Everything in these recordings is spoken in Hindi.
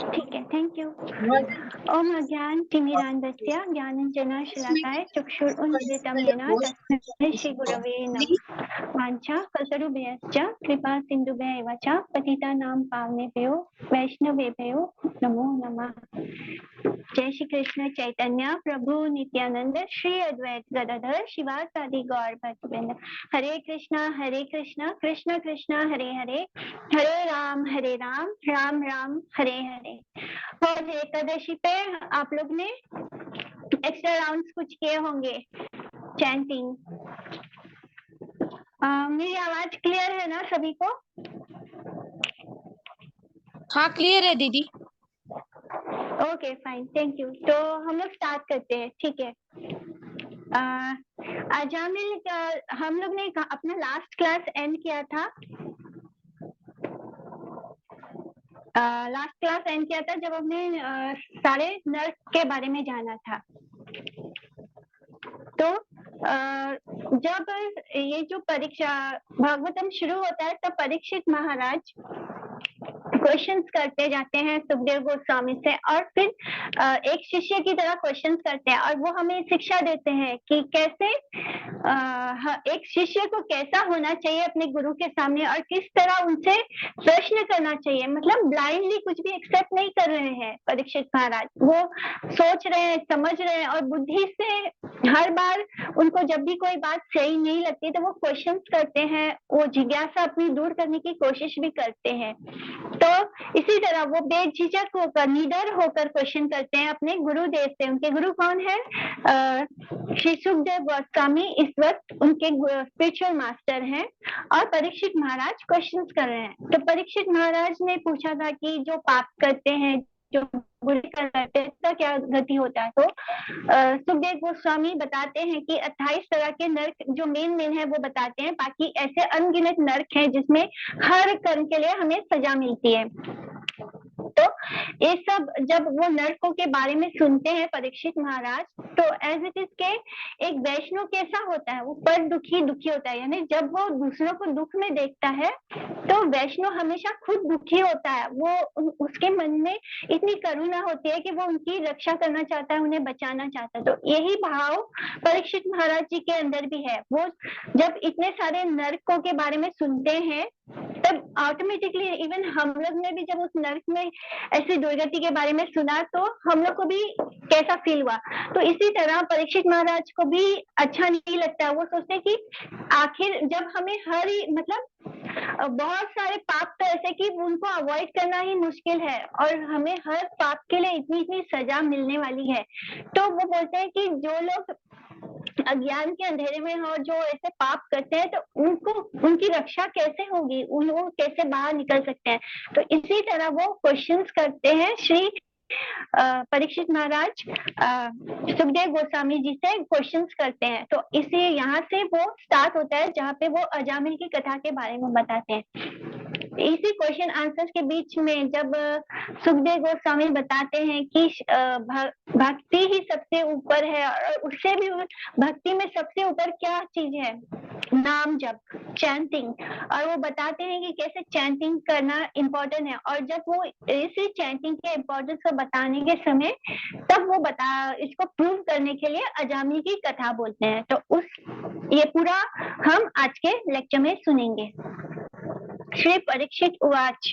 ठीक है, थैंक यू। ओम अज्ञानतिमिरान्धस्य ज्ञानाञ्जनशलाकाय चक्षुरुन्मिलितं येन तस्मै श्रीगुरवे नमः। वाञ्छाकल्पतरुभ्यश्च कृपा सिन्धुभ्यः एव च पतितानां पावनेभ्यो वैष्णवेभ्यो नमो नमः। जय श्री कृष्ण चैतन्य प्रभु नित्यानंद श्री अद्वैत गदाधर शिवासादि गौर भक्तवृंद। हरे कृष्णा कृष्ण कृष्ण हरे हरे, हरे राम राम राम हरे हरे। और एकादशी पे आप लोग ने एक्स्ट्रा राउंड्स कुछ किए होंगे चैंटिंग। मेरी आवाज क्लियर है ना सभी को? हाँ क्लियर है दीदी। Okay fine, thank you. तो हम लोग स्टार्ट करते हैं, ठीक है। अजामिल हम लोग ने अपना लास्ट क्लास एंड किया था। लास्ट क्लास एंड किया था जब हमने सारे नर्क के बारे में जाना था। तो जब ये जो परीक्षा भागवतम शुरू होता है तब परीक्षित महाराज क्वेश्चंस करते जाते हैं सुखदेव गोस्वामी से, और फिर एक शिष्य की तरह क्वेश्चंस करते हैं, और वो हमें शिक्षा देते हैं कि कैसे एक शिष्य को कैसा होना चाहिए अपने गुरु के सामने, और किस तरह उनसे प्रश्न करना चाहिए। मतलब ब्लाइंडली कुछ भी एक्सेप्ट नहीं कर रहे हैं परीक्षित महाराज, वो सोच रहे हैं, समझ रहे हैं, और बुद्धि से हर बार उनको जब भी कोई बात सही नहीं लगती तो वो क्वेश्चंस करते हैं, वो जिज्ञासा अपनी दूर करने की कोशिश भी करते हैं। तो इसी तरह वो बेझिझक होकर, निडर होकर क्वेश्चन करते हैं अपने गुरुदेव से। उनके गुरु कौन है? श्री सुखदेव गोस्वामी इस वक्त उनके स्पिरिचुअल मास्टर हैं, और परीक्षित महाराज क्वेश्चंस कर रहे हैं। तो परीक्षित महाराज ने पूछा था कि जो पाप करते हैं, जो बुरे करते हैं, इसका क्या गति होता है? तो सुखदेव गोस्वामी बताते हैं कि 28 तरह के नर्क जो मेन है वो बताते हैं, बाकी ऐसे अनगिनत नर्क हैं जिसमें हर कर्म के लिए हमें सजा मिलती है। तो ये सब जब वो नरकों के बारे में सुनते हैं परीक्षित महाराज, तो एज इट इज के एक वैष्णव कैसा होता है, वो पर दुखी होता है। यानी जब वो दूसरों को दुख में देखता है तो वैष्णव हमेशा खुद दुखी होता है। वो उसके मन में इतनी करुणा होती है कि वो उनकी रक्षा करना चाहता है, उन्हें बचाना चाहता है। तो यही भाव परीक्षित महाराज जी के अंदर भी है। वो जब इतने सारे नरकों के बारे में सुनते हैं तब ऑटोमेटिकली इवन हम लोग ने भी जब उस नर्क में ऐसी दुर्गति के बारे में सुना तो हम लोग को भी कैसा फील हुआ। तो इसी तरह परीक्षित महाराज को भी अच्छा नहीं लगता। वो सोचते कि आखिर जब हमें बहुत सारे पाप तो ऐसे कि उनको अवॉइड करना ही मुश्किल है, और हमें हर पाप के लिए इतनी सजा मिलने वाली है। तो वो बोलते हैं कि जो लोग अज्ञान के अंधेरे में हो, जो ऐसे पाप करते हैं, तो उनको उनकी रक्षा कैसे होगी, उनको कैसे बाहर निकल सकते हैं। तो इसी तरह वो क्वेश्चंस करते हैं श्री परीक्षित महाराज सुखदेव गोस्वामी जी से क्वेश्चंस करते हैं। तो इसी यहाँ से वो स्टार्ट होता है जहाँ पे वो अजामिल की कथा के बारे में बताते हैं। इसी क्वेश्चन आंसर के बीच में जब सुखदेव गोस्वामी बताते हैं कि भक्ति ही सबसे ऊपर है, और उससे भी भक्ति में सबसे ऊपर क्या चीज है? नाम जप, चैंटिंग। और वो बताते हैं कि कैसे चैंटिंग करना इम्पोर्टेंट है। और जब वो इसी चैंटिंग के इम्पोर्टेंस को बताने के समय तब वो इसको प्रूव करने के लिए अजामिल की कथा बोलते हैं। तो ये पूरा हम आज के लेक्चर में सुनेंगे। श्री परीक्षित उवाच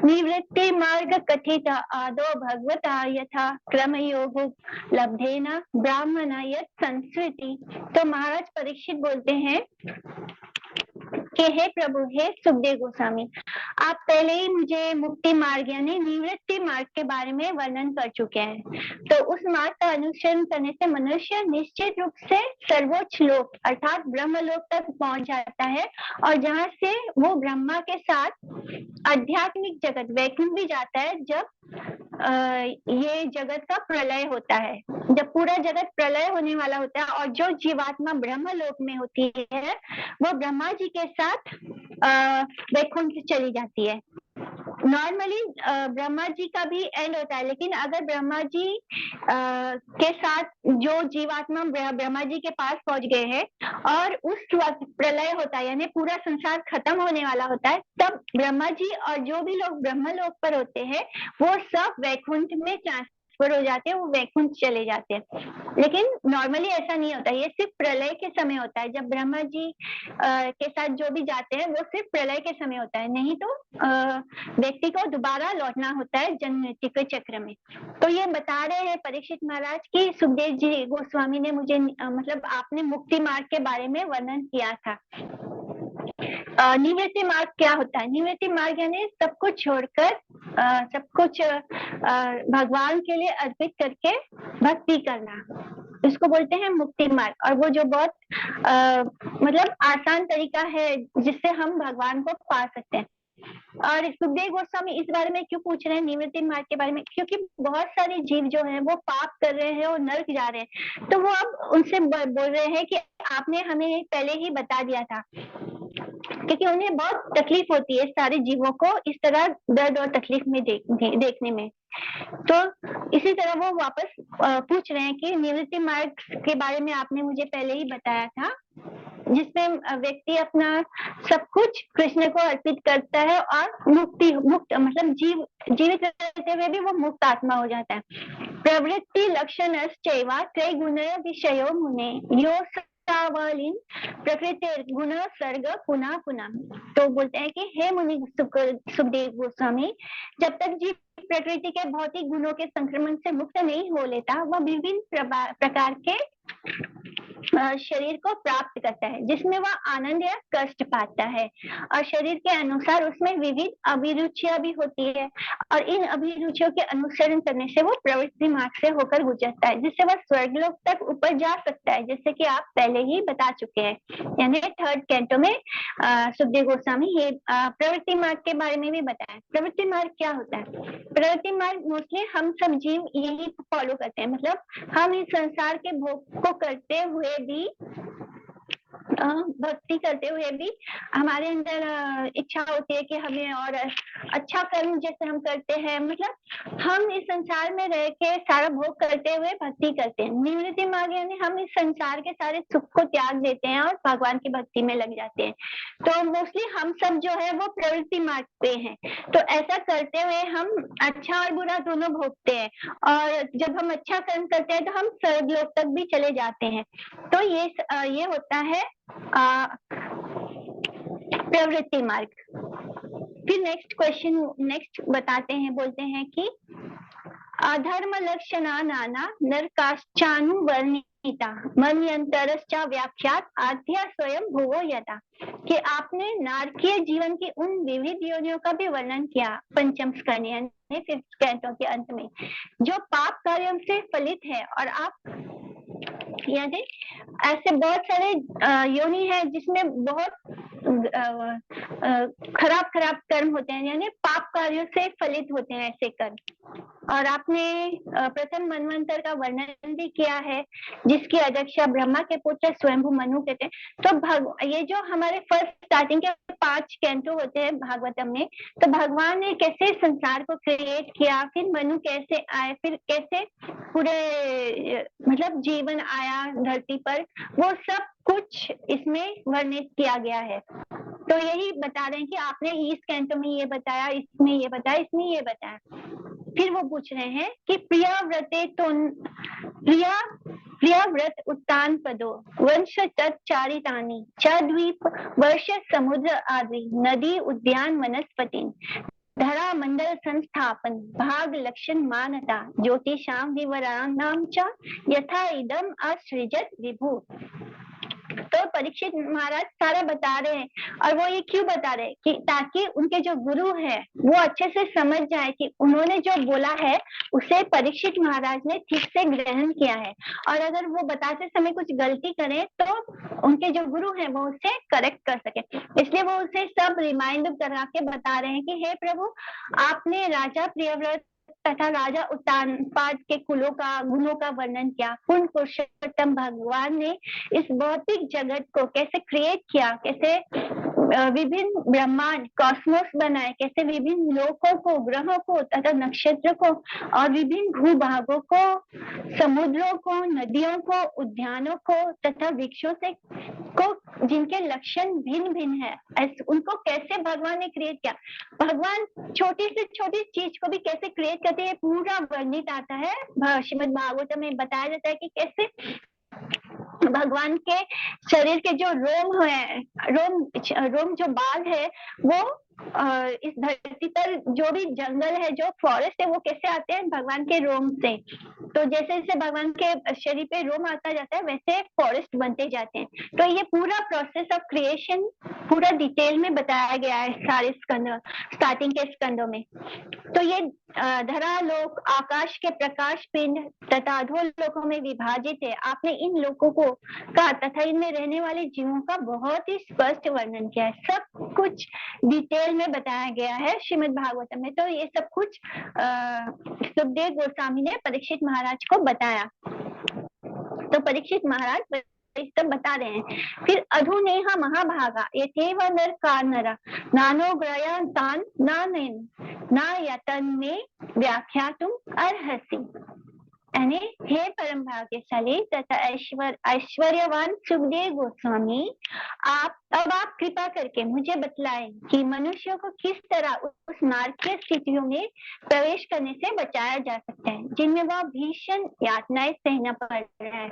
निवृत्ति मार्ग कथित आदो भगवता यथा क्रमयोग लब्धेन ब्राह्मण यत् संस्कृति। तो महाराज परीक्षित बोलते हैं कि हे प्रभु, हे सुखदेव गोस्वामी, आप पहले ही मुझे मुक्ति मार्ग यानी निवृत्ति मार्ग के बारे में वर्णन कर चुके हैं। तो उस मार्ग का अनुसरण करने से मनुष्य निश्चित रूप से सर्वोच्च लोक अर्थात ब्रह्म लोक तक पहुंच जाता है, और जहाँ से वो ब्रह्मा के साथ आध्यात्मिक जगत वैकुंठ भी जाता है जब ये जगत का प्रलय होता है। जब पूरा जगत प्रलय होने वाला होता है और जो जीवात्मा ब्रह्म लोक में होती है वो ब्रह्मा जी के साथ वैकुंठ चली जाती है। नॉर्मली ब्रह्मा जी का भी एंड होता है, लेकिन अगर ब्रह्मा जी के साथ जो जीवात्मा ब्रह्मा जी के पास पहुंच गए हैं और उस वक्त प्रलय होता है, यानी पूरा संसार खत्म होने वाला होता है, तब ब्रह्मा जी और जो भी लोग ब्रह्मलोक पर होते हैं वो सब वैकुंठ में ट्रांसफर हो जाते हैं, वो वैकुंठ चले जाते हैं। लेकिन नॉर्मली ऐसा नहीं होता, ये सिर्फ प्रलय के समय होता है। जब ब्रह्मा जी के साथ जो भी जाते हैं वो सिर्फ प्रलय के समय होता है, नहीं तो व्यक्ति को दोबारा लौटना होता है जन्म मृत्यु के चक्र में। तो ये बता रहे हैं परीक्षित महाराज की सुखदेव जी गोस्वामी ने मुझे मतलब आपने मुक्ति मार्ग के बारे में वर्णन किया था। निवृत्ति मार्ग क्या होता है? निवृत्ति मार्ग यानी सब कुछ छोड़कर सब कुछ भगवान के लिए अर्पित करके भक्ति करना, इसको बोलते हैं मुक्ति मार्ग। और वो जो बहुत मतलब आसान तरीका है जिससे हम भगवान को पा सकते हैं। और सुखदेव गोस्वामी इस बारे में क्यों पूछ रहे हैं निवृत्ति मार्ग के बारे में? क्योंकि बहुत सारे जीव जो हैं वो पाप कर रहे हैं और नरक जा रहे हैं, तो वो अब उनसे बोल रहे हैं कि आपने हमें पहले ही बता दिया था, क्योंकि उन्हें बहुत तकलीफ होती है सारे जीवों को इस तरह दर्द और तकलीफ में देखने में। तो इसी तरह वो वापस पूछ रहे हैं कि निवृत्ति मार्ग के बारे में आपने मुझे पहले ही बताया था, जिसमें व्यक्ति अपना सब कुछ कृष्ण को अर्पित करता है और मुक्त मतलब जीवित रहते हुए भी वो मुक्त आत्मा हो जाता है। प्रवृत्ति लक्षण त्रय गुण विषयो मुने यो प्रकृति गुण सर्ग पुनः पुनः। तो बोलते हैं कि हे मुनि सुखदेव गोस्वामी, जब तक जीव प्रकृति के भौतिक गुणों के संक्रमण से मुक्त नहीं हो लेता, वह विभिन्न प्रकार के शरीर को प्राप्त करता है, जिसमें वह आनंद या कष्ट पाता है। और शरीर के अनुसार उसमें विविध अभिरुचियां भी होती है, और इन अभिरुचियों के अनुसरण करने से वो प्रवृत्ति मार्ग से होकर गुजरता है, जिससे वह स्वर्गलोक तक ऊपर जा सकता है, जैसे कि आप पहले ही बता चुके हैं। यानी 3rd कैंटो में सुखदेव गोस्वामी ये प्रवृत्ति मार्ग के बारे में भी बताया। प्रवृत्ति मार्ग क्या होता है? प्रवृत्ति मार्ग मोस्टली हम सब जीव यही फॉलो करते हैं, मतलब हम इस संसार के भोग को करते हुए भी भक्ति करते हुए भी हमारे अंदर इच्छा होती है कि हमें और अच्छा कर्म जैसे हम करते हैं, मतलब हम इस संसार में रह के सारा भोग करते हुए भक्ति करते हैं। निवृत्ति मार्ग यानी हम इस संसार के सारे सुख को त्याग देते हैं और भगवान की भक्ति में लग जाते हैं। तो मोस्टली हम सब जो है वो प्रवृत्ति मार्ग पे हैं। तो ऐसा करते हुए हम अच्छा और बुरा दोनों भोगते हैं, और जब हम अच्छा कर्म करते हैं तो हम स्वर्गलोक तक भी चले जाते हैं। तो ये होता है प्रवृत्ति मार्ग। फिर नेक्स्ट बताते हैं, बोलते हैं कि अधर्म लक्षणा नाना नरकाश्चानुवर्णिता मन्यंतरश्चा व्याख्यात आद्या स्वयं भुवो यथा, कि आपने नारकीय जीवन की उन विविध योनियों का भी वर्णन किया 5th स्कंध यानी 5th कैंटो के अंत में, जो पाप कार्यों से फलित है। और आप यानी ऐसे बहुत सारे योनि है जिसमें बहुत खराब कर्म होते हैं, यानी पाप कार्यों से फलित होते हैं ऐसे कर्म। और आपने प्रथम मनवंतर का वर्णन भी किया है, जिसकी अध्यक्षा ब्रह्मा के पुत्र स्वयंभू मनु कहते हैं। तो ये जो हमारे फर्स्ट स्टार्टिंग के 5 कैंटो होते हैं भागवतम में, तो भगवान ने कैसे संसार को क्रिएट किया, फिर मनु कैसे आए, फिर कैसे पूरे मतलब जीवन आया धरती पर, वो सब कुछ इसमें वर्णित किया गया है। तो यही बता रहे हैं कि आपने इस कैंटो में ये बताया, इसमें ये बताया, इसमें ये बताया। फिर वो पूछ रहे हैं कि प्रिया व्रत उत्तान पदो वंश तत्चारितानि चद्वीप वर्ष समुद्र आदि नदी उद्यान वनस्पति धरा मंडल संस्थापन भाग लक्षण मानता ज्योतिषाम विवराणाम च यथा इदम असृजत विभु। तो परीक्षित महाराज सारा बता रहे हैं, और वो ये क्यों बता रहे हैं कि ताकि उनके जो गुरु है वो अच्छे से समझ जाए कि उन्होंने जो बोला है उसे परीक्षित महाराज ने ठीक से ग्रहण किया है, और अगर वो बताते समय कुछ गलती करें तो उनके जो गुरु हैं वो उसे करेक्ट कर सके। इसलिए वो उसे सब रिमाइंड करा के बता रहे हैं कि हे प्रभु, आपने राजा प्रियव्रत तथा राजा उत्तानपाद के कुलों का गुणों का वर्णन किया। पूर्ण पुरुषोत्तम भगवान ने इस भौतिक जगत को कैसे क्रिएट किया, कैसे विभिन्न ब्रह्मांड कॉस्मोस बनाए, कैसे विभिन्न लोकों को, ग्रहों को तथा नक्षत्र को और विभिन्न भूभागों को, समुद्रों को, नदियों को, उद्यानों को तथा वृक्षों से को जिनके लक्षण भिन्न भिन्न है, उनको कैसे भगवान ने क्रिएट किया। भगवान छोटी से छोटी चीज को भी कैसे क्रिएट करते हैं पूरा वर्णित आता है। श्रीमद् भागवत में बताया जाता है कि कैसे भगवान के शरीर के जो रोम है, रोम जो बाल है वो इस धरती पर जो भी जंगल है, जो फॉरेस्ट है, वो कैसे आते हैं भगवान के रोम से। तो जैसे जैसे भगवान के शरीर पे रोम आता जाता है वैसे फॉरेस्ट बनते जाते हैं। तो ये पूरा प्रोसेस ऑफ क्रिएशन पूरा डिटेल में बताया गया है सारे स्कंद, स्टार्टिंग के स्कंदों में। तो ये धरा लोक आकाश के प्रकाश पिंड तथा अधोलोकों में विभाजित है। आपने इन लोकों को का तथा इनमें रहने वाले जीवों का बहुत ही स्पष्ट वर्णन किया है। सब कुछ डिटेल में बताया गया है श्रीमद् भागवतम में। तो ये सब कुछ सुखदेव गोस्वामी ने परीक्षित महाराज को बताया। तो परीक्षित महाराज सब बता रहे हैं। फिर अधुनेहा महाभागा यथेव नर कार्नरा नानो ग्रयान्तान ना यतन्ने व्याख्यातुम अर्हसि। यानी हे परम भाग्यशाली तथा ऐश्वर्यवान सुखदेव गोस्वामी, अब आप कृपा करके मुझे बतलाएं कि मनुष्यों को किस तरह उस नारकीय स्थितियों में प्रवेश करने से बचाया जा सकता है जिनमें वह भीषण यातनाएं सहना पड़ रहा है।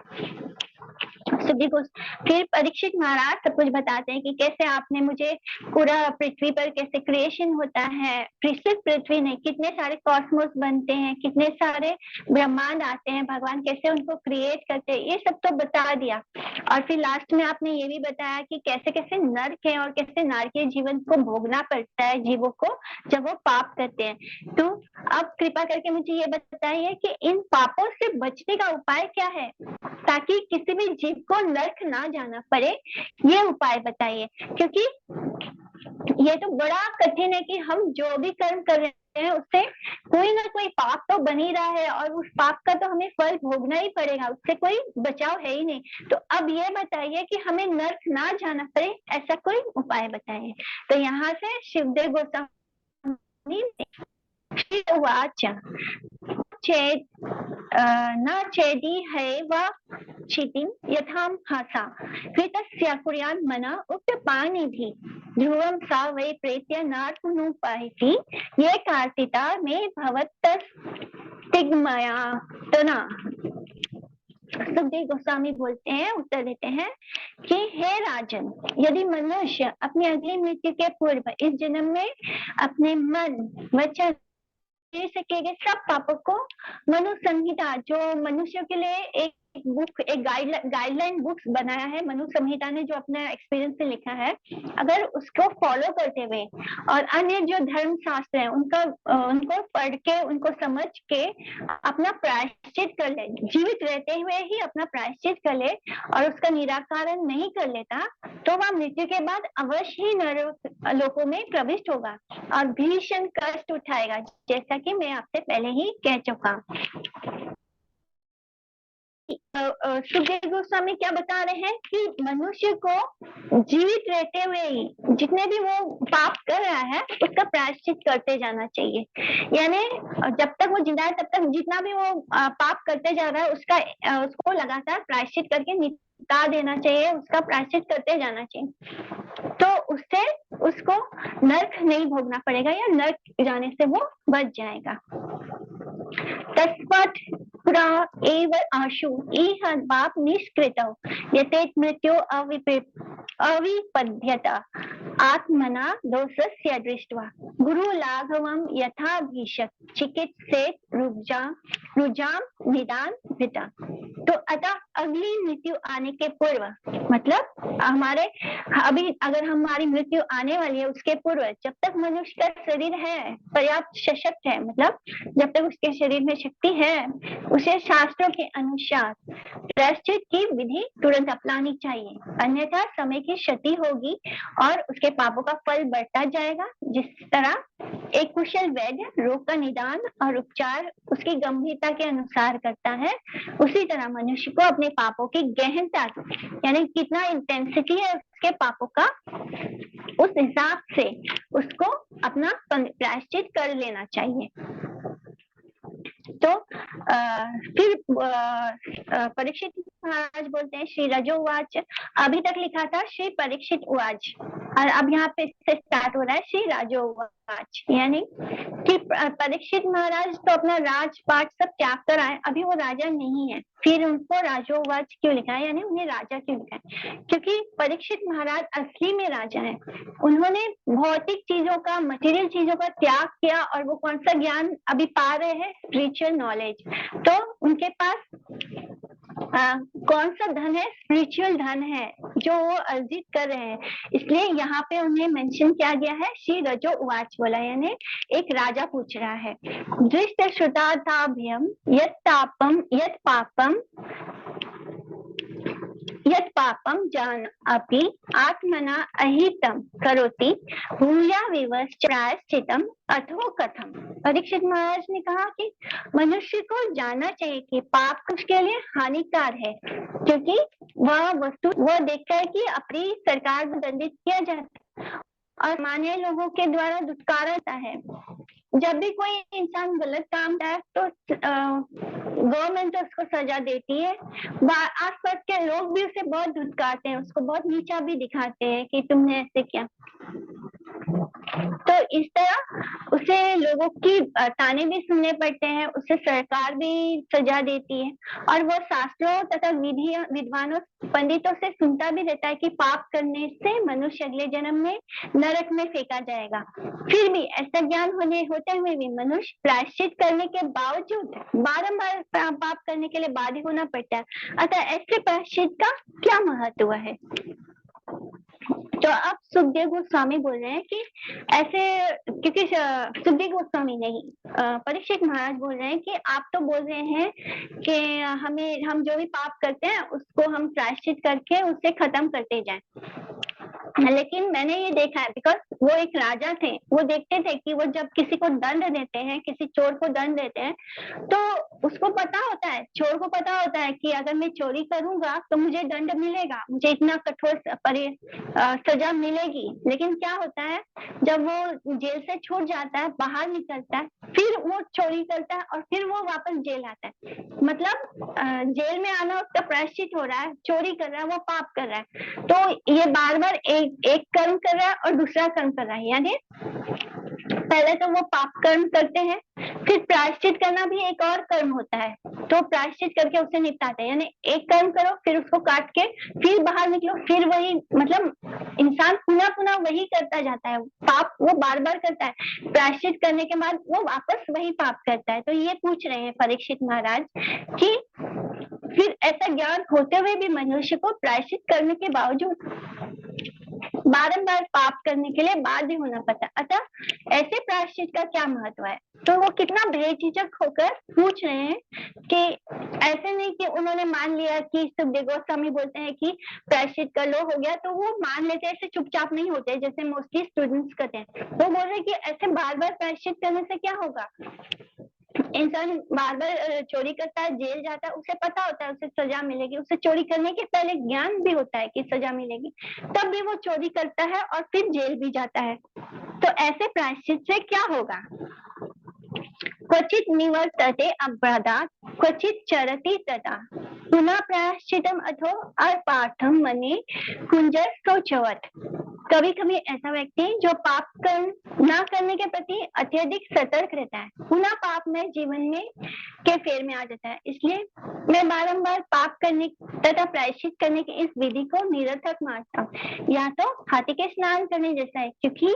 फिर परीक्षित महाराज सब कुछ बताते हैं कि कैसे आपने मुझे पूरा पृथ्वी पर कैसे क्रिएशन होता है, सिर्फ पृथ्वी नहीं, कितने सारे कॉस्मोस बनते हैं, कितने सारे ब्रह्मांड आते हैं, भगवान कैसे उनको क्रिएट करते हैं, ये सब तो बता दिया। और फिर लास्ट में आपने ये भी बताया कि कैसे कैसे नर्क है और कैसे नारकीय जीवन को भोगना पड़ता है जीवों को जब वो पाप करते हैं। तो अब कृपा करके मुझे ये बताइए कि इन पापों से बचने का उपाय क्या है ताकि किसी भी जीव को नर्क ना जाना पड़े, ये उपाय बताइए। क्योंकि ये तो बड़ा कठिन है कि हम जो भी कर्म कर रहे हैं उससे कोई ना कोई पाप तो बन ही रहा है और उस पाप का तो हमें फल भोगना ही पड़ेगा, उससे कोई बचाव है ही नहीं। तो अब ये बताइए कि हमें नर्क ना जाना पड़े, ऐसा कोई उपाय बताइए। तो यहाँ से शिवदेव गोस्वामी न चेदी है व क्षितिम यथाम हासा कृतस्य कुर्यान् मना उक्तपानि भी ध्रुवम सा वै प्रेत्य नार्कुनुपाहिति ये कार्तिता में भवत्तस्तिग्मया तना। सुखदेव गोस्वामी बोलते हैं, उत्तर देते हैं कि हे राजन, यदि मनुष्य अपनी अगली मृत्यु के पूर्व इस जन्म में अपने मन वचन से किए गए सब पापों को मनु संहिता, जो मनुष्य के लिए एक बुक, एक गाइडलाइन बुक्स बनाया है मनु संहिता ने, जो अपने एक्सपीरियंस से लिखा है, अगर उसको फॉलो करते हुए और अन्य जो धर्म शास्त्र है उनको पढ़ के उनको समझ के अपना प्रायश्चित कर ले, जीवित रहते हुए ही अपना प्रायश्चित कर ले और उसका निराकरण नहीं कर लेता, तो वह मृत्यु के बाद अवश्य ही नरक लोकों में प्रविष्ट होगा और भीषण कष्ट उठाएगा, जैसा कि मैं आपसे पहले ही कह चुका। सुखदेव गोस्वामी क्या बता रहे हैं कि मनुष्य को जीवित रहते हुए ही जितने भी वो पाप कर रहा है उसका प्रायश्चित करते जाना चाहिए। यानी जब तक वो जिंदा है तब तक जितना भी वो पाप करते जा रहा है उसको लगातार प्रायश्चित करके निपटा देना चाहिए, उसका प्रायश्चित करते जाना चाहिए। तो उससे उसको नर्क नहीं भोगना पड़ेगा या नर्क जाने से वो बच जाएगा। तस्मात् पुरा एव आशु इह पाप निष्कृतौ यतेत मृत्यु अविपद्यत आत्मना दोषस्य दृष्ट्वा गुरु लाघवं यथाभिषक चिकित्सेत रुजाम निदान भृता। तो अतः अगली मृत्यु आने के पूर्व, मतलब हमारे अभी अगर हमारी मृत्यु आने वाली है उसके पूर्व, जब तक मनुष्य का शरीर है पर्याप्त सशक्त है, मतलब जब तक उसके शरीर में शक्ति है, उसे शास्त्रों के अनुसार प्रायश्चित की विधि तुरंत अपनानी चाहिए, अन्यथा समय की क्षति होगी और उसके पापों का फल बढ़ता जाएगा। जिस तरह एक कुशल वैद्य रोग का निदान और उपचार उसकी गंभीरता के अनुसार करता है, उसी तरह मनुष्य को अपने पापों की गहनता यानी कितना इंटेंसिटी है उसके पापों का, उस हिसाब से उसको अपना प्रायश्चित कर लेना चाहिए। तो फिर परीक्षित महाराज बोलते हैं श्री रजोवाच। अभी तक लिखा था श्री परीक्षित उवाच और अब यहाँ पे से स्टार्ट हो रहा है श्री राजोवाच, यानी कि परीक्षित महाराज तो अपना राजपाट सब त्याग कर आए, अभी वो राजा नहीं है, फिर उनको राजोवाच क्यों लिखा है, यानी उन्हें राजा क्यों लिखा है, क्योंकि परीक्षित महाराज असली में राजा है। उन्होंने भौतिक चीजों का, मटेरियल चीजों का त्याग किया और वो कौन सा ज्ञान अभी पा रहे हैं, स्पिरिचुअल नॉलेज। तो उनके पास कौन सा धन है, स्पिरिचुअल धन है जो वो अर्जित कर रहे हैं, इसलिए यहाँ पे उन्हें मेंशन किया गया है श्री रजो उवाच बोला, यानी एक राजा पूछ रहा है। दृष्ट श्रुतार्थाभ्यम यत् पापम जान अपि आत्मना अहितम करोति भूया विवश प्रायश्चितम अथो कथम। परीक्षित महाराज ने कहा कि मनुष्य को जानना चाहिए कि पाप उसके लिए हानिकार है, क्योंकि वह वस्तु वो देखता है कि अपनी सरकार को दंडित किया जाता है और मान्य लोगों के द्वारा दुष्कारा जाता है। जब भी कोई इंसान गलत काम करता है तो गवर्नमेंट उसको सजा देती है, आसपास के लोग भी उसे बहुत धुतकारते हैं, उसको बहुत नीचा भी दिखाते हैं कि तुमने ऐसे किया। तो इस तरह उसे लोगों की ताने भी सुनने पड़ते हैं, उसे सरकार भी सजा देती है और वो शास्त्रों तथा विद्वानों पंडितों से सुनता भी रहता है कि पाप करने से मनुष्य अगले जन्म में नरक में फेंका जाएगा। फिर भी ऐसा ज्ञान होते हुए भी मनुष्य प्रायश्चित करने के बावजूद बारंबार पाप करने के लिए बाध्य होना पड़ता है। अतः ऐसे प्रायश्चित का क्या महत्व है? तो अब सुखदेव गोस्वामी बोल रहे हैं कि ऐसे, क्योंकि सुखदेव गोस्वामी नहीं, परीक्षित महाराज बोल रहे हैं कि आप तो बोल रहे हैं कि हम जो भी पाप करते हैं उसको हम प्रायश्चित करके उससे खत्म करते जाएं, लेकिन मैंने ये देखा है, बिकॉज वो एक राजा थे, वो देखते थे कि वो जब किसी को दंड देते हैं, किसी चोर को दंड देते हैं, तो उसको पता होता है, चोर को पता होता है कि अगर मैं चोरी करूंगा तो मुझे दंड मिलेगा, मुझे इतना कठोर सजा मिलेगी। लेकिन क्या होता है, जब वो जेल से छूट जाता है, बाहर निकलता है, फिर वो चोरी करता है और फिर वो वापस जेल आता है। मतलब जेल में आना उसका प्रायश्चित हो रहा है, चोरी कर रहा है, वो पाप कर रहा है। तो ये बार बार एक कर्म कर रहा है और दूसरा कर्म कर रहा है, यानी पहले तो वो पाप कर्म करते हैं, फिर प्रायश्चित करना भी एक और कर्म होता है, तो प्रायश्चित करके उसे निपटाते हैं। यानी एक कर्म करो, फिर उसको काट के फिर बाहर निकलो, फिर वही, मतलब इंसान पुनः पुनः वही करता जाता है, पाप वो बार बार करता है, प्रायश्चित करने के बाद वो वापस वही पाप करता है। तो ये पूछ रहे हैं परीक्षित महाराज कि फिर ऐसा ज्ञान होते हुए भी मनुष्य को प्रायश्चित करने के बावजूद बारंबार पाप करने के लिए बाध्य होना पड़ता, अतः ऐसे प्रायश्चित का क्या महत्व है? तो वो कितना बेझिझक होकर पूछ रहे हैं कि ऐसे नहीं कि उन्होंने मान लिया कि सुखदेव गोस्वामी बोलते हैं कि प्रायश्चित कर लो, हो गया, तो वो मान लेते हैं, ऐसे चुपचाप नहीं होते जैसे मोस्टली स्टूडेंट्स करते हैं। वो बोल रहे हैं कि ऐसे बार बार प्रायश्चित करने से क्या होगा, इंसान बार बार चोरी करता है, जेल जाता है, उसे पता होता है उसे सजा मिलेगी, उसे चोरी करने के पहले ज्ञान भी होता है कि सजा मिलेगी, तब भी वो चोरी करता है और फिर जेल भी जाता है। तो ऐसे प्रायश्चित से क्या होगा? क्वचित निवर्तते अपराधात् क्वचित चरति तथा पुनः प्रायश्चितम अथो अपार्थम मने कुंजर शोचवत्। कभी कभी ऐसा व्यक्ति जो पाप ना करने के प्रति अत्यधिक सतर्क रहता है, पुनः पाप में जीवन में के फेर में आ जाता है। इसलिए मैं बारंबार पाप करने तथा प्रायश्चित करने की इस विधि को निरर्थक मानता हूँ। या तो हाथी के स्नान करने जैसा है, क्योंकि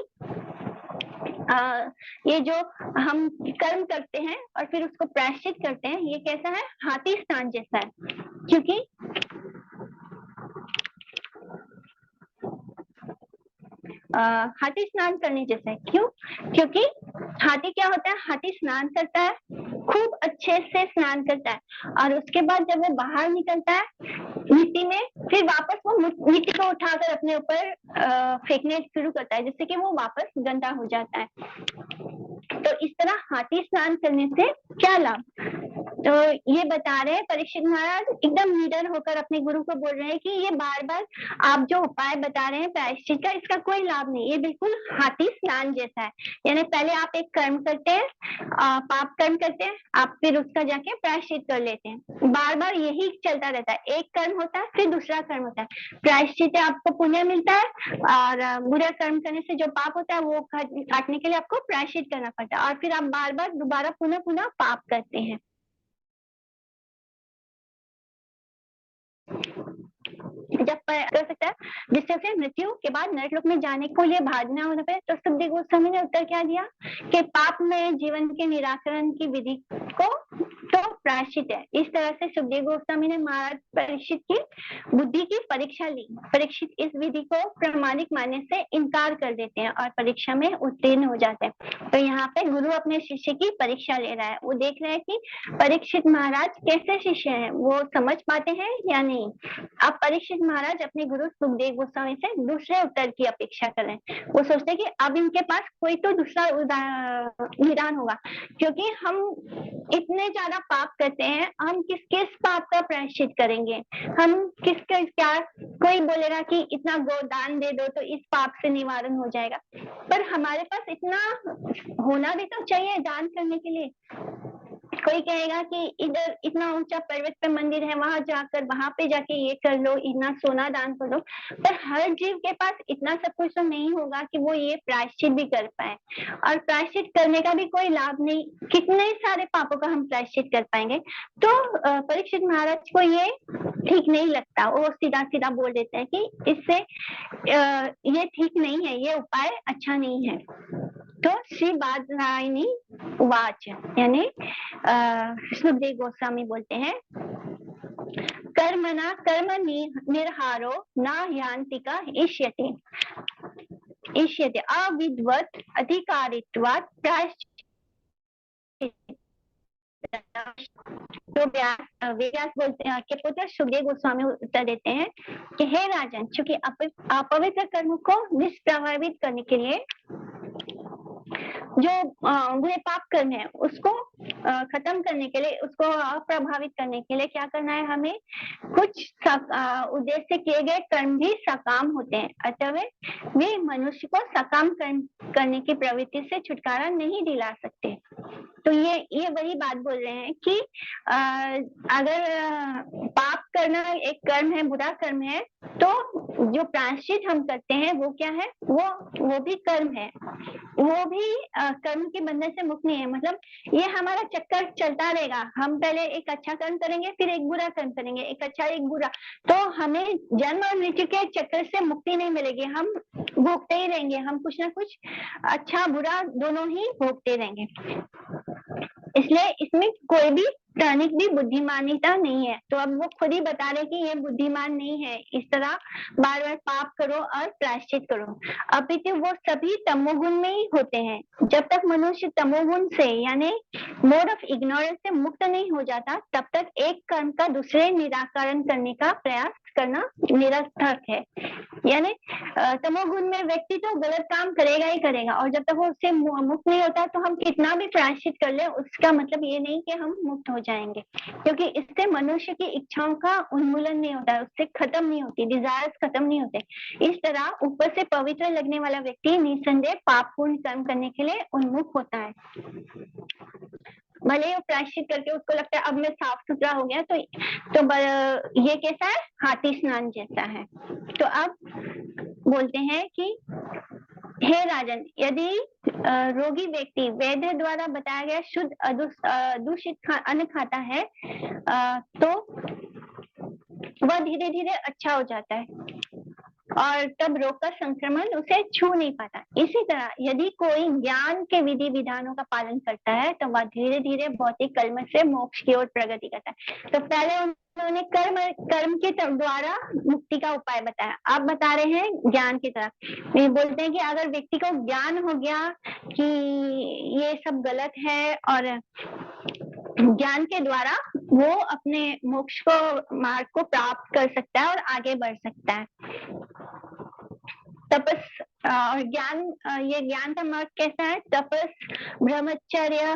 ये जो हम कर्म करते हैं और फिर उसको प्रायश्चित करते हैं, ये कैसा है, हाथी स्नान जैसा है, क्योंकि हाथी स्नान करने जैसा है। क्यों? क्योंकि हाथी क्या होता है, हाथी स्नान करता है खूब अच्छे से स्नान करता है और उसके बाद जब वो बाहर निकलता है मिट्टी में, फिर वापस वो मिट्टी को उठाकर अपने ऊपर फेंकने शुरू करता है, जिससे कि वो वापस गंदा हो जाता है। तो इस तरह हाथी स्नान करने से क्या लाभ? तो ये बता रहे हैं परीक्षित महाराज एकदम निडर होकर अपने गुरु को बोल रहे हैं कि ये बार बार आप जो उपाय बता रहे हैं प्रायश्चित का, इसका कोई लाभ नहीं, ये बिल्कुल हाथी स्नान जैसा है। यानी पहले आप एक कर्म करते हैं, पाप कर्म करते हैं, आप फिर उसका जाके प्रायश्चित कर लेते हैं, बार बार यही चलता रहता है। एक कर्म होता है फिर दूसरा कर्म होता है। प्रायश्चित आपको पुण्य मिलता है और बुरा कर्म करने से जो पाप होता है वो काटने के लिए आपको प्रायश्चित करना पड़ता है, और फिर आप बार बार दोबारा पुनः पुनः पाप करते हैं। जब कर सकता है जिससे उसे मृत्यु के बाद नरकलोक में जाने को लिए भागना होना पड़े। तो सुखदेव गोस्वामी ने उत्तर क्या दिया कि पाप में जीवन के निराकरण की विधि को तो प्रायश्चित है। इस तरह से सुखदेव गोस्वामी ने महाराज परीक्षित की बुद्धि की परीक्षा ली। परीक्षित इस विधि को प्रामाणिक मानने से इनकार कर देते हैं और परीक्षा में उत्तीर्ण हो जाते हैं। तो यहाँ पे गुरु अपने शिष्य की परीक्षा ले रहा है, वो देख रहे हैं कि परीक्षित महाराज कैसे शिष्य हैं, वो समझ पाते हैं या नहीं। अब परीक्षित महाराज अपने गुरु सुखदेव गोस्वामी से दूसरे उत्तर की अपेक्षा करें। वो सोचते हैं कि अब इनके पास कोई तो दूसरा निदान होगा, क्योंकि हम इतने ज्यादा पाप करते हैं, हम किस पाप का प्रायश्चित करेंगे, हम किसका क्या, कोई बोलेगा कि इतना गोदान दे दो तो इस पाप से निवारण हो जाएगा, पर हमारे पास इतना होना भी तो चाहिए दान करने के लिए। कोई कहेगा कि इधर इतना ऊंचा पर्वत पे मंदिर है, वहां जाकर वहां पे जाके ये कर लो, इतना सोना दान कर लो, पर हर जीव के पास इतना सब कुछ तो नहीं होगा कि वो ये प्रायश्चित भी कर पाए, और प्रायश्चित करने का भी कोई लाभ नहीं, कितने सारे पापों का हम प्रायश्चित कर पाएंगे। तो परीक्षित महाराज को ये ठीक नहीं लगता, वो सीधा सीधा बोल देते हैं कि इससे ये ठीक नहीं है, ये उपाय अच्छा नहीं है। तो श्री बादरायणी वाच यानी सुखदेव गोस्वामी बोलते हैं, कर्मणा कर्म निर्हारो न ह्यांतिका इष्यते अविद्वत् अधिकारित्वात् प्रायश्चित। तो व्यास बोलते हैं के पुत्र सुखदेव गोस्वामी उत्तर देते हैं कि हे राजन, चूंकि अपवित्र कर्म को निष्प्रभावित करने के लिए जो बुरे पाप कर्म है उसको खत्म करने के लिए, उसको अप्रभावित करने के लिए क्या करना है, हमें कुछ उद्देश्य किए गए कर्म भी सकाम होते हैं, अतः वे मनुष्य को सकाम करने की प्रवृत्ति से छुटकारा नहीं दिला सकते। तो ये वही बात बोल रहे हैं कि अगर पाप करना एक कर्म है, बुरा कर्म है, तो जो प्रायश्चित हम करते हैं वो क्या है, वो भी कर्म है, वो भी कर्म के बंधन से मुक्त नहीं है। मतलब ये हमारा चक्कर चलता रहेगा, हम पहले एक अच्छा कर्म करेंगे, फिर एक बुरा कर्म करेंगे, एक अच्छा एक बुरा, तो हमें जन्म और मृत्यु के चक्कर से मुक्ति नहीं मिलेगी, हम भोगते ही रहेंगे, हम कुछ ना कुछ अच्छा बुरा दोनों ही भोगते रहेंगे। इसलिए इसमें कोई भी क्षणिक भी बुद्धिमानिता नहीं है। तो अब वो खुद ही बता रहे कि ये बुद्धिमान नहीं है, इस तरह बार बार पाप करो और प्रायश्चित करो। अपितु वो सभी तमोगुण में ही होते हैं। जब तक मनुष्य तमोगुण से यानी मोड ऑफ इग्नोरेंस से मुक्त नहीं हो जाता, तब तक एक कर्म का दूसरे निराकरण करने का प्रयास करना निरर्थक है। यानी तमोगुण में व्यक्ति तो गलत काम करेगा ही करेगा, और जब तक वो उससे मुक्त नहीं होता तो हम कितना भी प्रायश्चित कर ले, उसका मतलब ये नहीं कि हम मुक्त हो जाएंगे, क्योंकि इससे मनुष्य की इच्छाओं का उन्मूलन नहीं होता है, उससे खत्म नहीं होती, डिजायर्स खत्म नहीं होते। इस तरह ऊपर से पवित्र लगने वाला व्यक्ति निसंदेह पापपूर्ण कर्म करने के लिए उन्मुख होता है। भले वो प्रायश्चित करके उसको लगता है अब मैं साफ सुथरा हो गया, तो ये कैसा है, हाथी स्नान जैसा है। तो अब बोलते हैं कि हे राजन, यदि रोगी व्यक्ति वैद्य द्वारा बताया गया शुद्ध दूषित अन्न खाता है तो वह धीरे धीरे अच्छा हो जाता है और तब रोग का संक्रमण उसे छू नहीं पाता। इसी तरह यदि कोई ज्ञान के विधि विधानों का पालन करता है तो वह धीरे धीरे भौतिक कलम से मोक्ष की ओर प्रगति करता है। तो पहले उन्होंने कर्म के द्वारा मुक्ति का उपाय बताया, आप बता रहे हैं ज्ञान की तरफ। ये बोलते हैं कि अगर व्यक्ति को ज्ञान हो गया कि ये सब गलत है और ज्ञान के द्वारा वो अपने मोक्ष को मार्ग को प्राप्त कर सकता है और आगे बढ़ सकता है। तपस और ज्ञान, ये ज्ञान का मार्ग कैसा है? तपस, ब्रह्मचर्य,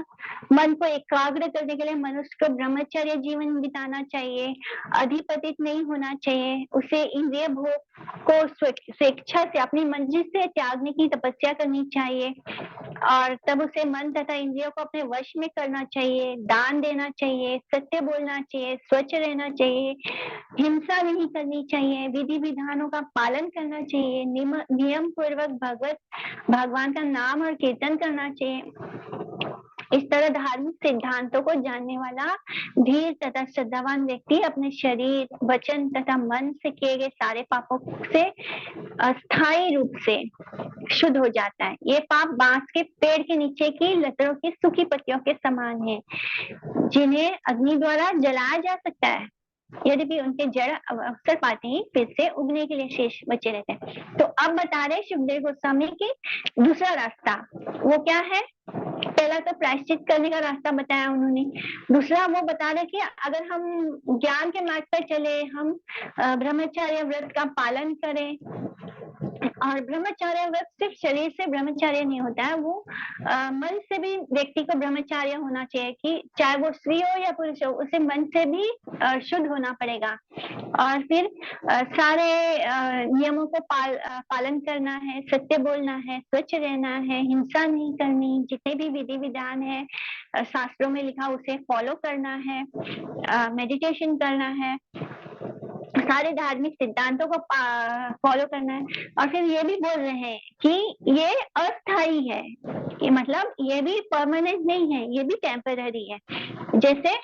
मन को एकाग्र करने के लिए मनुष्य को ब्रह्मचर्य जीवन बिताना चाहिए, अधिपतित नहीं होना चाहिए, उसे इंद्रिय भोग को स्वेच्छा से अपनी मर्जी से त्यागने की तपस्या करनी चाहिए और तब उसे मन तथा इंद्रियों को अपने वश में करना चाहिए, दान देना चाहिए, सत्य बोलना चाहिए, स्वच्छ रहना चाहिए, हिंसा नहीं करनी चाहिए, विधि विधानों का पालन करना चाहिए, नियम पूर्वक भगवान का नाम और कीर्तन करना चाहिए। इस तरह धार्मिक सिद्धांतों को जानने वाला धीर तथा श्रद्धावान व्यक्ति अपने शरीर, वचन तथा मन से किए गए सारे पापों से अस्थायी रूप से शुद्ध हो जाता है। ये पाप बांस के पेड़ के नीचे की लताओं की सूखी पत्तियों के समान है, जिन्हें अग्नि द्वारा जलाया जा सकता है, यद्यपि उनके जड़ अवसर पाते ही फिर से उगने के लिए शेष बचे रहते हैं। तो अब बता रहे सुखदेव गोस्वामी की दूसरा रास्ता, वो क्या है? पहला तो प्रायश्चित करने का रास्ता बताया उन्होंने, दूसरा वो बता रहे कि अगर हम ज्ञान के मार्ग पर चले, हम ब्रह्मचर्य व्रत का पालन करें, और ब्रह्मचर्य व्रत सिर्फ शरीर से ब्रह्मचर्य नहीं होता है, वो मन से भी व्यक्ति को ब्रह्मचर्य होना चाहिए कि चाहे वो स्त्री हो या पुरुष हो, उसे मन से भी शुद्ध होना पड़ेगा और फिर सारे नियमों को पालन करना है, सत्य बोलना है, स्वच्छ रहना है, हिंसा नहीं करनी, जितने भी विधि विधान है शास्त्रों में लिखा उसे फॉलो करना है, मेडिटेशन करना है, सारे धार्मिक सिद्धांतों को फॉलो करना है। और फिर ये भी बोल रहे हैं कि ये अस्थाई है, ये मतलब ये भी परमानेंट नहीं है, ये भी टेम्पररी है। जैसे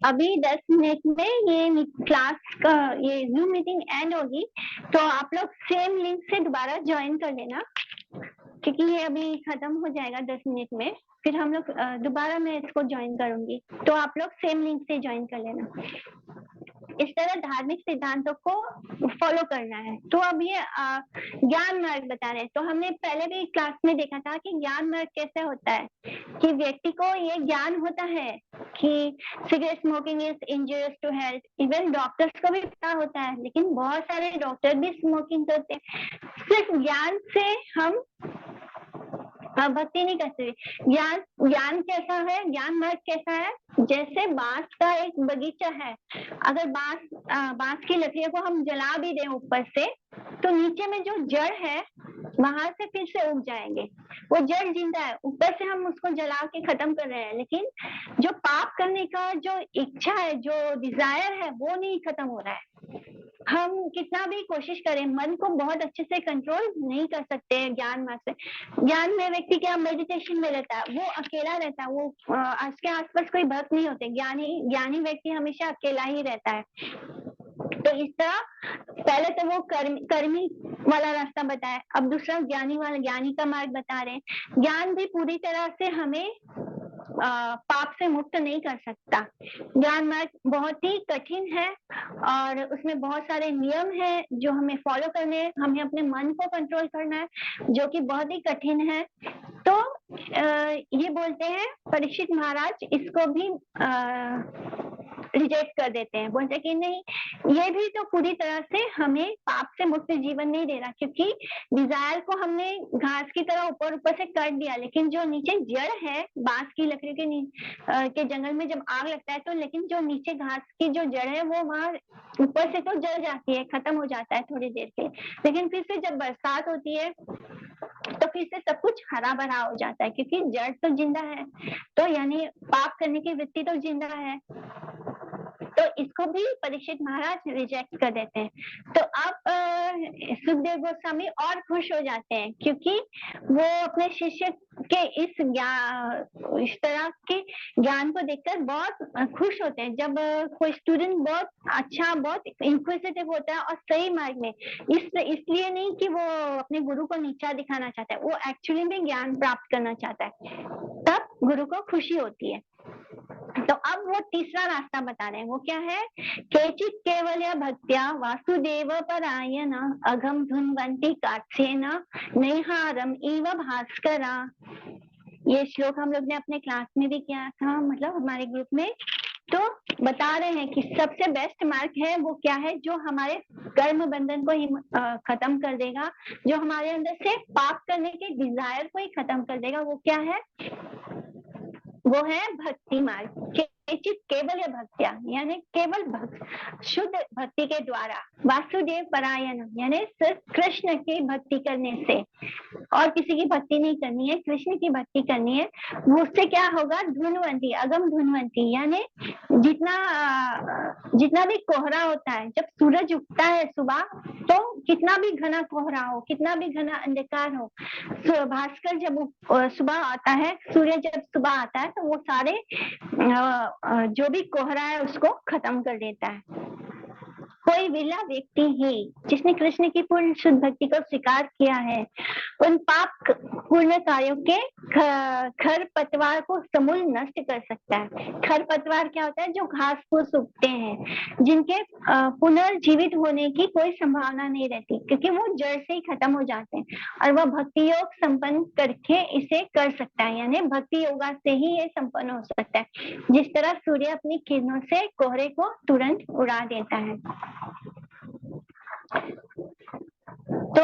अभी 10 मिनट में ये क्लास का ये जूम मीटिंग एंड होगी, तो आप लोग सेम लिंक से दोबारा ज्वाइन कर लेना, क्योंकि ये अभी खत्म हो जाएगा 10 मिनट में, फिर हम लोग दोबारा मैं इसको ज्वाइन करूंगी, तो आप लोग सेम लिंक से ज्वाइन कर लेना। इस तरह धार्मिक सिद्धांतों को फॉलो करना है। तो अब ये ज्ञान मार्ग बता रहे हैं। तो हमने पहले भी क्लास में देखा था कि ज्ञान मार्ग कैसे होता है, कि व्यक्ति को ये ज्ञान होता है कि cigarette smoking is injurious to health, even doctors को भी पता होता है, लेकिन बहुत सारे डॉक्टर भी स्मोकिंग करते हैं। सिर्फ ज्ञान से हम भक्ति नहीं करते। ज्ञान कैसा है, ज्ञान मार्ग कैसा है? जैसे बांस का एक बगीचा है, अगर बांस की लकड़ियों को हम जला भी दें ऊपर से, तो नीचे में जो जड़ है वहां से फिर से उग जाएंगे, वो जड़ जिंदा है, ऊपर से हम उसको जला के खत्म कर रहे हैं, लेकिन जो पाप करने का जो इच्छा है, जो डिजायर है, वो नहीं खत्म हो रहा है। हम कितना भी कोशिश करें, मन को बहुत अच्छे से कंट्रोल नहीं कर सकते हैं ज्ञान मार्ग से। ज्ञान में व्यक्ति क्या मेडिटेशन में रहता है, वो अकेला रहता है, वो उसके आसपास कोई भक्त नहीं होते। ज्ञानी व्यक्ति हमेशा अकेला ही रहता है। तो इस तरह पहले तो वो कर्मी वाला रास्ता बताया, अब दूसरा ज्ञानी का मार्ग बता रहे हैं। ज्ञान भी पूरी तरह से हमें पाप से मुक्त नहीं कर सकता। ज्ञान मार्ग बहुत ही कठिन है और उसमें बहुत सारे नियम हैं जो हमें फॉलो करने हैं, हमें अपने मन को कंट्रोल करना है, जो कि बहुत ही कठिन है। तो ये बोलते हैं परीक्षित महाराज इसको भी रिजेक्ट कर देते हैं, बोलते हैं कि नहीं, ये भी तो पूरी तरह से हमें पाप से मुक्त जीवन नहीं दे रहा, क्योंकि डिजायर को हमने घास की तरह ऊपर ऊपर से काट दिया, लेकिन जो नीचे जड़ है, बांस की लकड़ी के जंगल में जब आग लगता है तो लेकिन जो नीचे घास की जो जड़ है वो वहां ऊपर से तो जल जाती है, खत्म हो जाता है थोड़ी देर के, लेकिन फिर से जब बरसात होती है तो फिर से सब कुछ हरा भरा हो जाता है, क्योंकि जड़ तो जिंदा है। तो यानी पाप करने की वृत्ति तो जिंदा है, तो इसको भी परीक्षित महाराज रिजेक्ट कर देते हैं। तो अब सुखदेव गोस्वामी और खुश हो जाते हैं, क्योंकि वो अपने शिष्य के इस तरह के ज्ञान को देखकर बहुत खुश होते हैं। जब कोई स्टूडेंट बहुत अच्छा, बहुत इंक्विजिटिव होता है और सही मार्ग में, इसलिए नहीं कि वो अपने गुरु को नीचा दिखाना चाहता है, वो एक्चुअली में ज्ञान प्राप्त करना चाहता है, तब गुरु को खुशी होती है। तो अब वो तीसरा रास्ता बता रहे हैं, वो क्या है? केचित केवल भक्त्या वासुदेव परायण अघम धुन्वंती कात्स्येन नैहारम इव भास्करा। ये श्लोक हम लोग ने अपने क्लास में भी किया था, मतलब हमारे ग्रुप में। तो बता रहे हैं कि सबसे बेस्ट मार्ग है वो क्या है, जो हमारे कर्म बंधन को ही खत्म कर देगा, जो हमारे अंदर से पाप करने के डिजायर को ही खत्म कर देगा। वो क्या है? वो है भक्ति मार्ग। केवल भक्त्या यानी केवल शुद्ध भक्ति के द्वारा, वासुदेव परायण यानी सिर्फ कृष्ण की भक्ति करने से, और किसी की भक्ति नहीं करनी है, कृष्ण की भक्ति करनी है। वो उससे क्या होगा? धुनवंती, अगम धुनवंती यानी जितना भी कोहरा होता है, जब सूरज उगता है सुबह, तो कितना भी घना कोहरा हो, कितना भी घना अंधकार हो, भास्कर जब सुबह आता है, सूर्य जब सुबह आता है, तो वो सारे जो भी कोहरा है उसको खत्म कर देता है। कोई विरला व्यक्ति ही जिसने कृष्ण की पूर्ण शुद्ध भक्ति को स्वीकार किया है, उन पाप पूर्ण कार्यों के खर पतवार को समूल नष्ट कर सकता है। खर पतवार क्या होता है? जो घास फूस उगते हैं, जिनके पुनर्जीवित होने की कोई संभावना नहीं रहती, क्योंकि वो जड़ से ही खत्म हो जाते हैं, और वह भक्ति योग संपन्न करके इसे कर सकता है। यानी भक्ति योगा से ही ये संपन्न हो सकता है। जिस तरह सूर्य अपनी किरणों से कोहरे को तुरंत उड़ा देता है। तो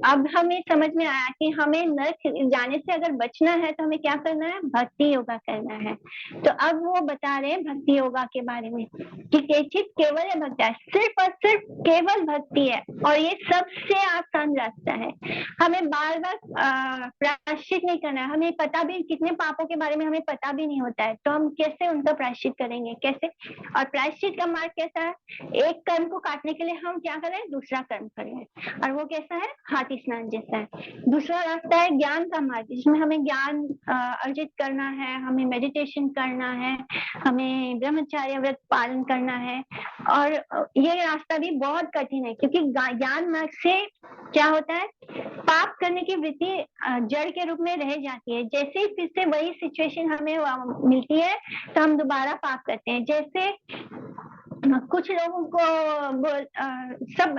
अब हमें समझ में आया कि हमें नरक जाने से अगर बचना है तो हमें क्या करना है? भक्ति योगा करना है। तो अब वो बता रहे हैं भक्ति योगा के बारे में कि केचित केवल भक्ति है, सिर्फ और सिर्फ केवल भक्ति है, और ये सबसे आसान रास्ता है। हमें बार बार प्रायश्चित नहीं करना है। हमें पता भी, कितने पापों के बारे में हमें पता भी नहीं होता है, तो हम कैसे उनका प्रायश्चित करेंगे? कैसे? और प्रायश्चित का मार्ग कैसा है? एक कर्म को काटने के लिए हम क्या करें? दूसरा कर्म करें, और वो कैसा है? हाथी स्नान जैसा है। दूसरा रास्ता है ज्ञान का मार्ग, जिसमें हमें ज्ञान अर्जित करना है, हमें मेडिटेशन करना है, हमें ब्रह्मचर्य व्रत पालन करना है। और ये रास्ता भी बहुत कठिन है, क्योंकि ज्ञान मार्ग से क्या होता है? पाप करने की वृत्ति जड़ के रूप में रह जाती है। जैसे ही फिर से वही सिचुएशन हमें मिलती है, तो हम दोबारा पाप करते हैं। जैसे कुछ लोगों को सब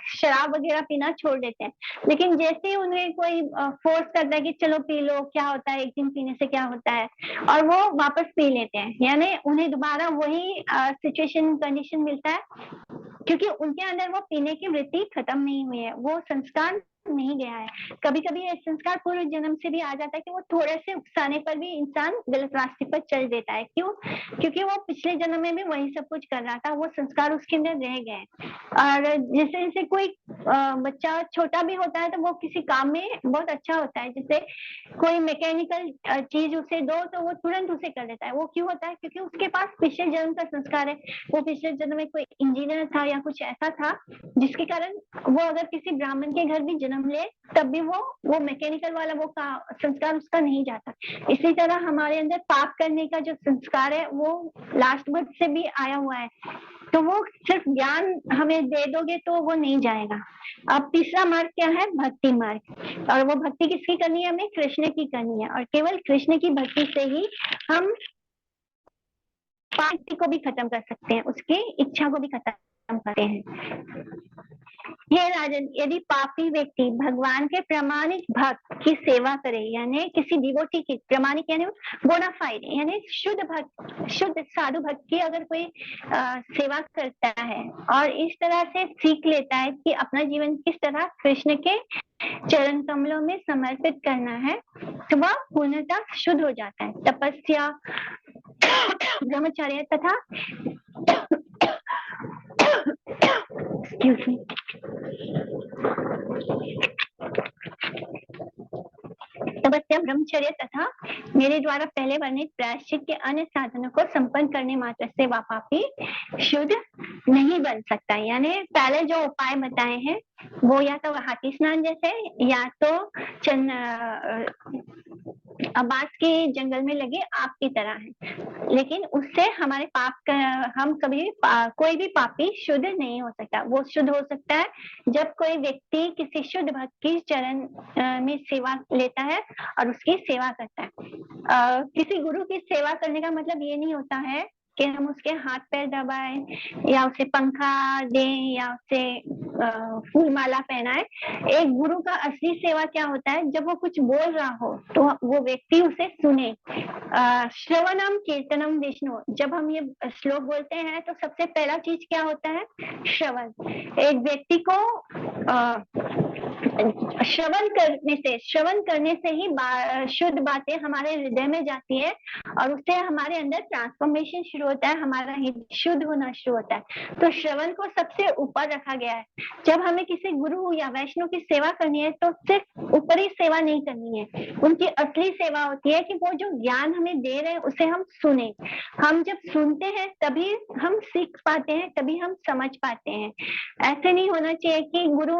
शराब वगैरह पीना छोड़ देते हैं, लेकिन जैसे ही उन्हें कोई फोर्स करता है कि चलो पी लो, क्या होता है, एक दिन पीने से क्या होता है, और वो वापस पी लेते हैं। यानी उन्हें दोबारा वही सिचुएशन, कंडीशन मिलता है, क्योंकि उनके अंदर वो पीने की वृत्ति खत्म नहीं हुई है, वो संस्कार नहीं गया है। कभी कभी ये संस्कार पूर्व जन्म से भी आ जाता है कि वो थोड़े से उकसाने पर भी इंसान गलत रास्ते पर चल देता है। क्यों? क्योंकि वो पिछले जन्म में भी वही सब कुछ कर रहा था, वो संस्कार उसके अंदर रह गए। और जैसे जैसे कोई बच्चा छोटा भी होता है, तो वो किसी काम में बहुत अच्छा होता है। जैसे कोई मैकेनिकल चीज उसे दो तो वो तुरंत उसे कर लेता है। वो क्यों होता है? क्योंकि उसके पास पिछले जन्म का संस्कार है। वो पिछले जन्म में कोई इंजीनियर था या कुछ ऐसा था, जिसके कारण वो अगर किसी ब्राह्मण के घर भी जन्म ले, तब भी वो मैकेनिकल वाला वो संस्कार उसका नहीं जाता। इसी तरह हमारे अंदर पाप करने का जो संस्कार है, वो लास्ट बर्थ से भी आया हुआ है। तो वो सिर्फ ज्ञान हमें दे दोगे तो वो नहीं जाएगा। अब तीसरा मार्ग क्या है? भक्ति मार्ग। और वो भक्ति किसकी करनी है? हमें कृष्ण की करनी है, और केवल कृष्ण की भक्ति से ही हम पाप को भी खत्म कर सकते हैं, उसकी इच्छा को भी खत्म करते हैं। हे राजन, यदि पापी व्यक्ति भगवान के प्रमाणिक भक्त की सेवा करे, यानी किसी डिवोटी की, प्रमाणिक यानी बोनाफाइड, यानी शुद्ध भक्त, शुद्ध साधु भक्त की अगर कोई सेवा करता है, और इस तरह से सीख लेता है कि अपना जीवन किस तरह कृष्ण के चरण कमलों में समर्पित करना है, तो वह पूर्णतः शुद्ध हो जाता है। तपस्या, ब्रह्मचर्य तथा तपस्या, ब्रह्मचर्य तथा मेरे द्वारा पहले वर्णित प्रायश्चित के अन्य साधनों को संपन्न करने मात्र से वह पापी शुद्ध नहीं बन सकता। यानी पहले जो उपाय बताए हैं, वो या तो हाथी स्नान जैसे, या तो बांस के जंगल में लगे आग की तरह है, लेकिन उससे हमारे पाप का हम कभी भी कोई भी पापी शुद्ध नहीं हो सकता। वो शुद्ध हो सकता है जब कोई व्यक्ति किसी शुद्ध भक्त की चरण में सेवा लेता है और उसकी सेवा करता है। किसी गुरु की सेवा करने का मतलब ये नहीं होता है कि हम उसके हाथ पैर दबाएं या उसे पंखा दें या उसे फूल माला पहनाए। एक गुरु का असली सेवा क्या होता है, जब वो कुछ बोल रहा हो तो वो व्यक्ति उसे सुने। श्रवणम कीर्तनम विष्णु, जब हम ये श्लोक बोलते हैं तो सबसे पहला चीज क्या होता है, श्रवण। एक व्यक्ति को श्रवण करने से ही शुद्ध बातें हमारे हृदय में जाती है और उससे हमारे अंदर ट्रांसफॉर्मेशन शुरू होता है, हमारा हृदय शुद्ध होना शुरू होता है। तो श्रवण को सबसे ऊपर रखा गया है। जब हमें किसी गुरु या वैष्णव की सेवा करनी है तो सिर्फ ऊपरी सेवा नहीं करनी है, उनकी असली सेवा होती है कि वो जो ज्ञान हमें दे रहे हैं उसे हम सुने। हम जब सुनते हैं तभी हम सीख पाते हैं, तभी हम समझ पाते हैं। ऐसे नहीं होना चाहिए कि गुरु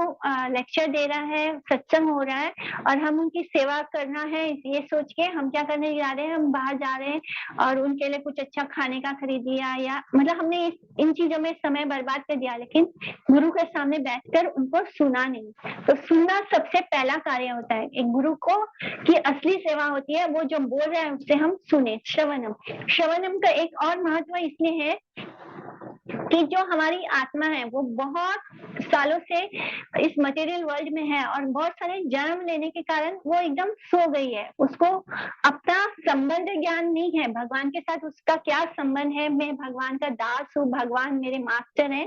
लेक्चर दे रहा है, सत्संग हो रहा है और हम उनकी सेवा करना है ये सोच के हम क्या करने जा रहे हैं, हम बाहर जा रहे हैं और उनके लिए कुछ अच्छा खाने का खरीद लिया या मतलब हमने इन चीजों में समय बर्बाद कर दिया, लेकिन गुरु के सामने बैठकर उनको सुना नहीं। तो सुनना सबसे पहला कार्य होता है। एक गुरु को की असली सेवा होती है वो जो बोल रहा है उससे हम सुने। श्रवणम, श्रवणम का एक और महत्व इसलिए है कि जो हमारी आत्मा है वो बहुत सालों से इस मटेरियल वर्ल्ड में है और बहुत सारे जन्म लेने के कारण वो एकदम सो गई है। उसको अपना संबंध ज्ञान नहीं है भगवान के साथ, उसका क्या संबंध है, मैं भगवान का दास हूँ, भगवान मेरे मास्टर हैं,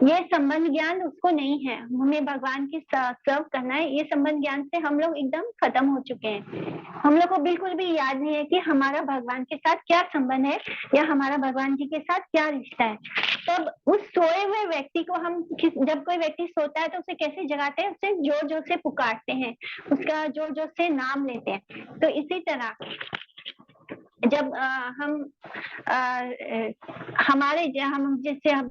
ये संबंध ज्ञान उसको नहीं है। हमें भगवान की सर्व करना है, ये संबंध ज्ञान से हम लोग एकदम खत्म हो चुके हैं। हम लोग को बिल्कुल भी याद नहीं है कि हमारा भगवान के साथ क्या संबंध है या हमारा भगवान जी के साथ क्या रिश्ता है। तब उस सोए हुए व्यक्ति को हम जब कोई व्यक्ति सोता है तो उसे कैसे जगाते हैं, उसे जोर जोर से पुकारते हैं, उसका जोर जोर से नाम लेते हैं। तो इसी तरह जब हम हमारे हम जैसे हम